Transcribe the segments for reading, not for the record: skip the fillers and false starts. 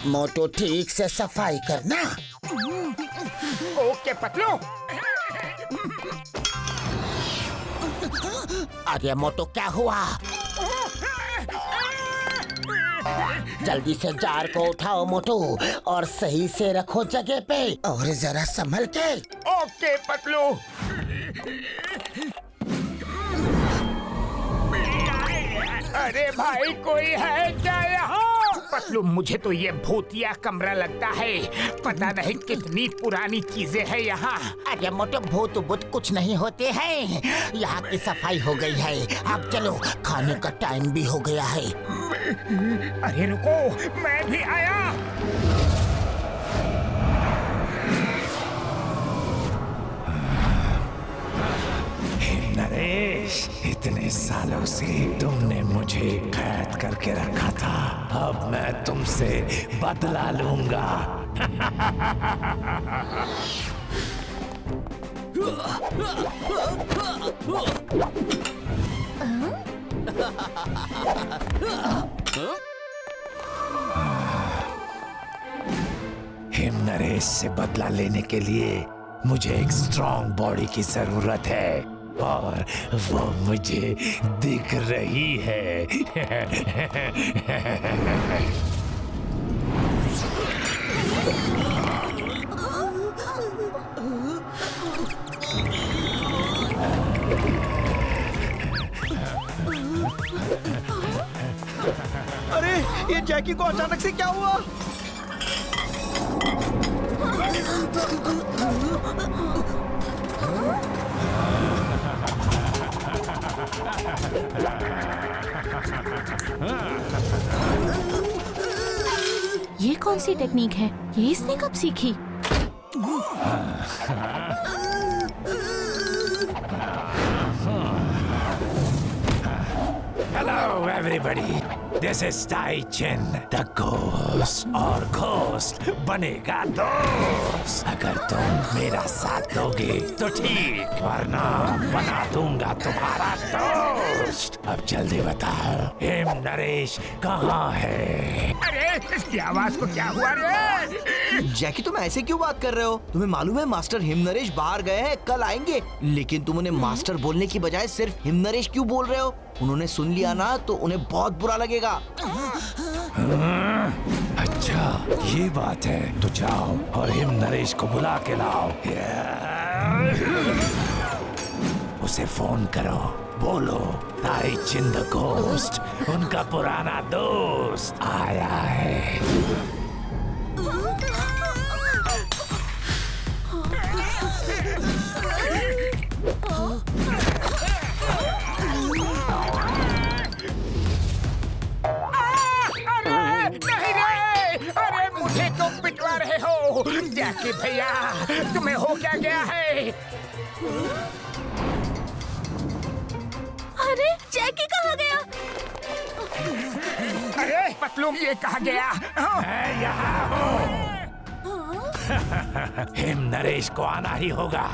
मोटू ठीक से सफाई करना। ओके पतलू। अरे मोटू क्या हुआ? जल्दी से जार को उठाओ मोटू और सही से रखो जगह पे और जरा संभल के। ओके पतलू। अरे भाई कोई है क्या यहाँ? पतलू मुझे तो ये भूतिया कमरा लगता है, पता नहीं कितनी पुरानी चीजें हैं यहाँ। अरे मोटू भूत भूत कुछ नहीं होते हैं, यहाँ की सफाई हो गई है। अब चलो खाने का टाइम भी हो गया है। अरे रुको, मैं भी आया। नरेश, इतने सालों से तुमने मुझे कैद करके रखा था, अब मैं तुमसे बदला लूंगा। हिम नरेश से बदला लेने के लिए मुझे एक स्ट्रॉन्ग बॉडी की जरूरत है और वो मुझे दिख रही है। अरे ये जैकी को अचानक से क्या हुआ? ये कौन सी टेक्निक है? ये इसने कब सीखी? Hello everybody, this is Tai Chin, the ghost और घोस्ट बनेगा दोस्त। अगर तुम मेरा साथ दोगे तो ठीक, वरना बना दूंगा तुम्हारा दोस्त। अब जल्दी बताओ, हिम नरेश कहाँ है? अरे इसकी आवाज को क्या हुआ रे? जैकी तुम ऐसे क्यों बात कर रहे हो? तुम्हें मालूम है मास्टर हिमनरेश बाहर गए हैं, कल आएंगे। लेकिन तुम उन्हें मास्टर बोलने की बजाय सिर्फ हिमनरेश क्यों बोल रहे हो? उन्होंने सुन लिया ना तो उन्हें बहुत बुरा लगेगा। अच्छा ये बात है, तो जाओ और हिम नरेश को बुला के लाओ। उसे फोन करो, बोलो ताई चिन द घोस्ट, उनका पुराना दोस्त आया है। जैकी भैया, तुम्हें हो क्या गया है? अरे जैकी कहाँ गया? अरे पतलू ये कहाँ गया? मैं यहाँ हूँ। हिम नरेश को आना ही होगा।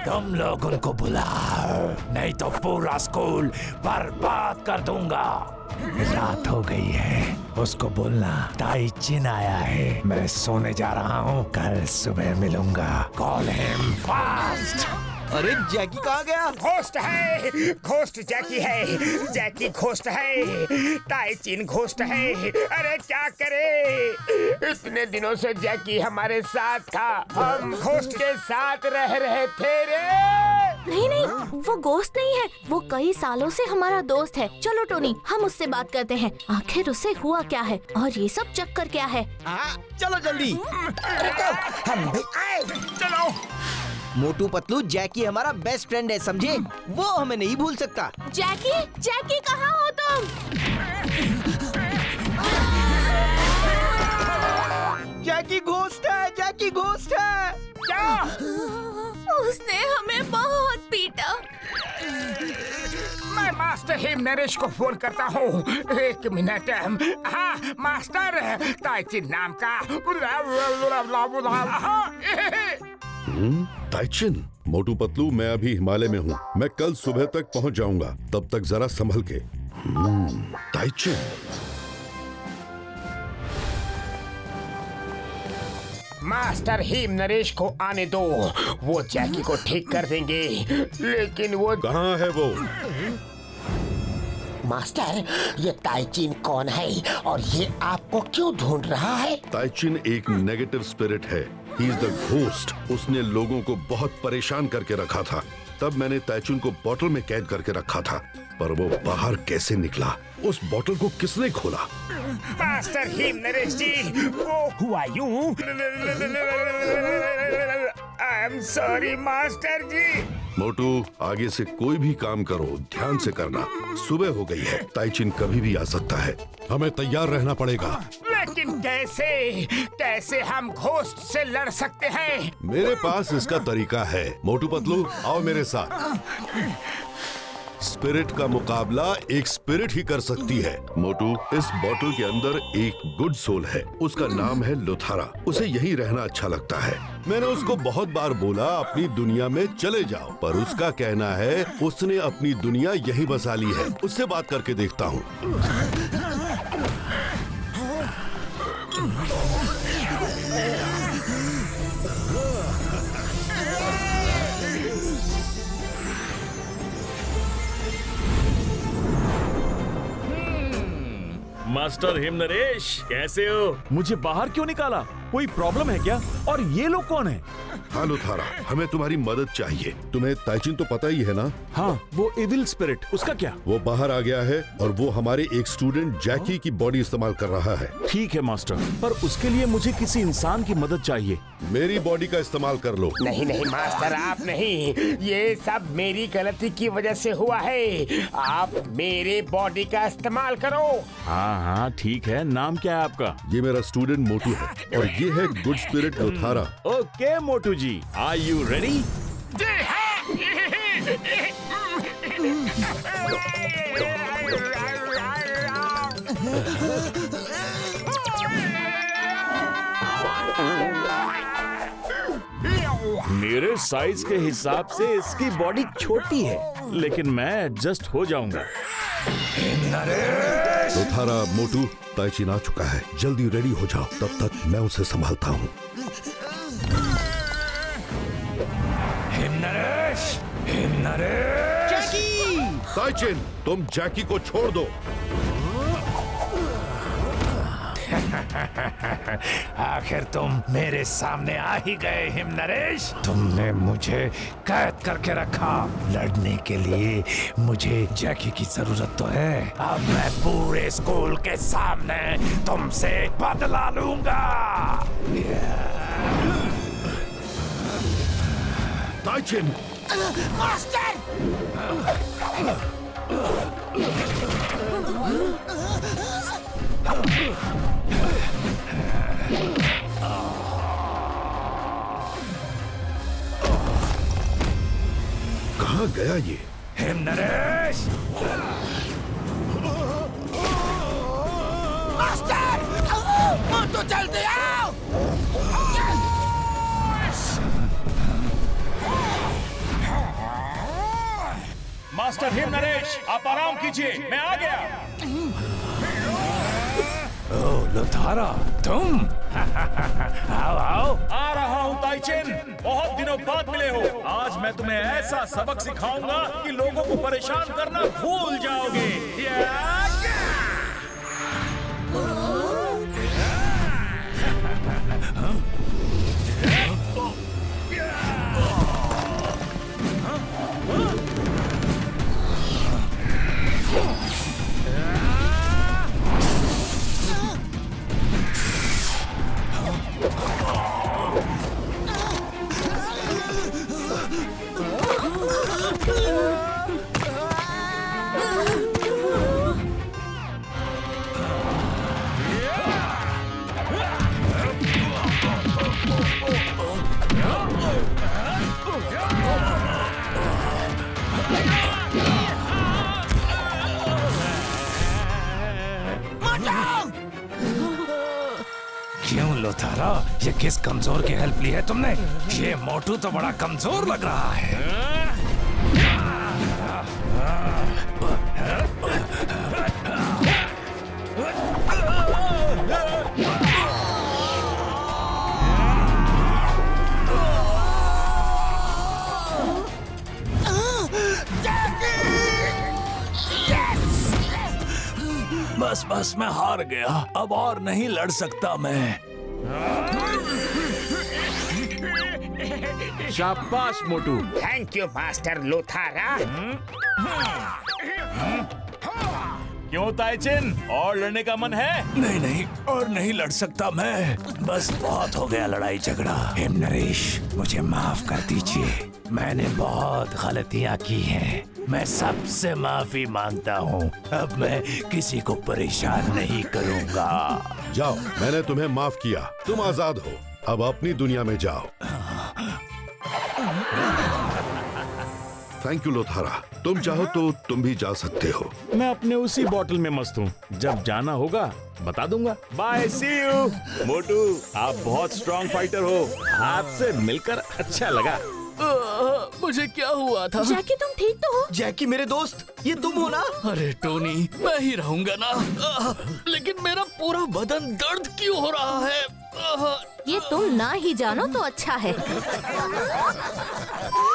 तुम लोग उनको बुलाओ, नहीं तो पूरा स्कूल बर्बाद कर दूंगा। रात हो गई है, उसको बोलना ताई चिन आया है, मैं सोने जा रहा हूँ, कल सुबह मिलूंगा। Call him fast. अरे जैकी कहाँ गया? घोस्ट है, घोस्ट जैकी है, जैकी घोस्ट है, ताई चिन घोस्ट है। अरे क्या करे, इतने दिनों से जैकी हमारे साथ था, हम घोस्ट के साथ रह रहे थे रे। नहीं नहीं, वो घोस्ट नहीं है, वो कई सालों से हमारा दोस्त है। चलो टोनी, हम उससे बात करते हैं, आखिर उसे हुआ क्या है और ये सब चक्कर क्या है। चलो जल्दी। हम भी आए। चलो। मोटू पतलू जैकी हमारा बेस्ट फ्रेंड है, समझे? वो हमें नहीं भूल सकता। जैकी, जैकी कहाँ हो तुम? जैकी घोस्ट है, जैकी घोस्ट है। क्या? उसने हमें बहुत पीटा। मैं मास्टर हिम नरेश को फोन करता हूँ। एक मिनट। हाँ मास्टर, ताई चिन नाम का। ताइचिन, मोटू पतलू मैं अभी हिमालय में हूँ, मैं कल सुबह तक पहुँच जाऊंगा, तब तक जरा संभल के। ताइचिन। मास्टर हिम नरेश को आने दो, वो जैकी को ठीक कर देंगे। लेकिन वो कहाँ है वो? मास्टर, ये ताइचिन कौन है और ये आपको क्यों ढूंढ रहा है? ताइचिन एक नेगेटिव स्पिरिट है। He is the ghost. उसने लोगों को बहुत परेशान करके रखा था। तब मैंने ताइचिन को बोतल में कैद करके रखा था, पर वो बाहर कैसे निकला? उस बोतल को किसने खोला? मास्टर हिम नरेश जी, वो हुआ यूं। आई एम सॉरी मास्टर जी। मोटू, आगे से कोई भी काम करो ध्यान से करना। सुबह हो गई है, ताइचिन कभी भी आ सकता है। हमें तैयार रहना पड़ेगा। लेकिन कैसे कैसे हम घोस्ट से लड़ सकते हैं? मेरे पास इसका तरीका है। मोटू पतलू, आओ मेरे साथ। स्पिरिट का मुकाबला एक स्पिरिट ही कर सकती है। मोटू, इस बोतल के अंदर एक गुड सोल है। उसका नाम है लुथारा। उसे यहीं रहना अच्छा लगता है। मैंने उसको बहुत बार बोला अपनी दुनिया में चले जाओ, पर उसका कहना है उसने अपनी दुनिया यहीं बसा ली है। उससे बात करके देखता हूँ। मास्टर हिम नरेश, कैसे हो? मुझे बाहर क्यों निकाला? कोई प्रॉब्लम है क्या? और ये लोग कौन है? हाँ लुथारा, हमें तुम्हारी मदद चाहिए। तुम्हें ताइचिन तो पता ही है ना? हाँ, वो एविल स्पिरिट, उसका क्या? वो बाहर आ गया है और वो हमारे एक स्टूडेंट जैकी की बॉडी इस्तेमाल कर रहा है। ठीक है मास्टर, पर उसके लिए मुझे किसी इंसान की मदद चाहिए। मेरी बॉडी का इस्तेमाल कर लो। नहीं नहीं मास्टर, आप नहीं। ये सब मेरी गलती की वजह से हुआ है। आप मेरे बॉडी का इस्तेमाल करो। हाँ हाँ ठीक है। नाम क्या है आपका? ये मेरा स्टूडेंट मोटू है और ये है गुड स्पिरिट लुथारा। Okay Motu ji, are you ready? मेरे साइज के हिसाब से इसकी बॉडी छोटी है, लेकिन मैं एडजस्ट हो जाऊंगा। लुथारा, मोटू, ताइचिन आ चुका है। जल्दी रेडी हो जाओ, तब तक मैं उसे संभालता हूँ। ताइचिन, तुम जैकी को छोड़ दो। आखिर तुम मेरे सामने आ ही गए हिम नरेश। तुमने मुझे कैद करके रखा। लड़ने के लिए मुझे जैकी की जरूरत तो है। अब मैं पूरे स्कूल के सामने तुमसे बदला लूंगा। ताइचिन, मास्टर! कहाँ गया ये? हिम नरेश! मास्टर! मोटू जल्दी आओ! मास्टर हिम नरेश, आप आराम कीजिए, मैं आ गया। ओ लुथारा, तुम? आओ आओ। आ रहा हूँ ताइचिन, बहुत दिनों बाद मिले हो। आज मैं तुम्हें ऐसा सबक सिखाऊंगा कि लोगों को परेशान करना भूल जाओगे। क्यों लुथारा, ये किस कमजोर की हेल्प ली है तुमने? ये मोटू तो बड़ा कमजोर लग रहा है। बस बस मैं हार गया, अब और नहीं लड़ सकता मैं। शाबाश मोटू। थैंक यू मास्टर लोथारा। क्यों ताइचिन, और लड़ने का मन है? नहीं नहीं, और नहीं लड़ सकता मैं, बस बहुत हो गया लड़ाई झगड़ा। हिम नरेश, मुझे माफ कर दीजिए, मैंने बहुत गलतियां की हैं। मैं सबसे माफी मांगता हूँ, अब मैं किसी को परेशान नहीं करूँगा। जाओ, मैंने तुम्हें माफ किया, तुम आजाद हो, अब अपनी दुनिया में जाओ। थैंक यू लोथारा, तुम चाहो तो तुम भी जा सकते हो। मैं अपने उसी बॉटल में मस्त हूँ, जब जाना होगा बता दूंगा। Bye, C you. मोटू, आप बहुत स्ट्रॉन्ग फाइटर हो, आपसे मिलकर अच्छा लगा। मुझे क्या हुआ था? जैकी तुम ठीक तो हो? जैकी मेरे दोस्त, ये तुम हो ना? अरे टोनी, मैं ही रहूंगा ना। लेकिन मेरा पूरा बदन दर्द क्यों हो रहा है? ये तुम ना ही जानो तो अच्छा है।